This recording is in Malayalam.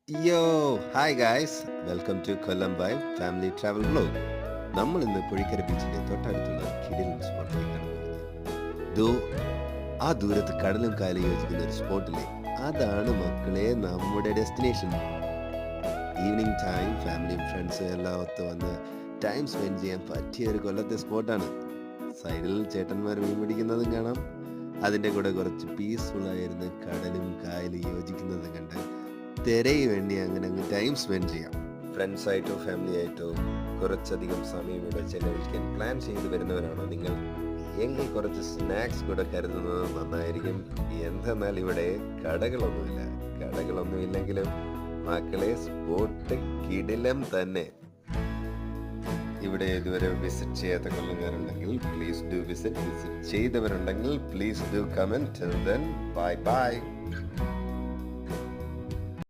യോ hi guys, welcome to Kollam vibe family travel vlog. നമ്മൾ ഇന്ന് പുഴിക്കര ബീച്ചിന്റെ തൊട്ടടുത്തുള്ള കിടിലൻ സ്പോട്ടിലേക്കാണ് പോകുന്നത്. ദോ ആ ദൂരത്ത് കടലും കായലും യോജിക്കുന്ന ഒരു സ്പോട്ടിലെ അതാണ് മക്കളെ നമ്മുടെ ഡെസ്റ്റിനേഷൻ. ഈവനിങ് ടൈം ഫാമിലിയും ഫ്രണ്ട്സും എല്ലാം ഒത്ത് വന്ന് ടൈം സ്പെൻഡ് ചെയ്യാൻ പറ്റിയ ഒരു കൊല്ലത്തെ സ്പോട്ടാണ്. സൈഡിൽ ചേട്ടന്മാർ മീൻ പിടിക്കുന്നതും കാണാം. അതിൻ്റെ കൂടെ കുറച്ച് പീസ്ഫുൾ ആയിരുന്ന് കടലും കായലും യോജിക്കുന്നതും കണ്ട് തിരയും വേണ്ടി അങ്ങനെ അങ്ങ് ടൈം സ്പെൻഡ് ചെയ്യാം. ഫ്രണ്ട്സ് ആയിട്ടോ ഫാമിലി ആയിട്ടോ കുറച്ചധികം സമയം ഇവിടെ ചെലവഴിക്കാൻ പ്ലാൻ ചെയ്ത് വരുന്നവരാണോ നിങ്ങൾ എങ്കിൽ കുറച്ച് സ്നാക്സ് കൂടെ കരുതുന്നത് നന്നായിരിക്കും. എന്തെന്നാൽ ഇവിടെ കടകളൊന്നുമില്ലെങ്കിലും മക്കളെ സ്പോട്ട് കിടിലം തന്നെ. ഇവിടെ ഇതുവരെ വിസിറ്റ് ചെയ്യാത്ത കൊല്ലംകാരുണ്ടെങ്കിൽ പ്ലീസ് ഡു വിസിറ്റ് ചെയ്തവരുണ്ടെങ്കിൽ please do comment. Bye by.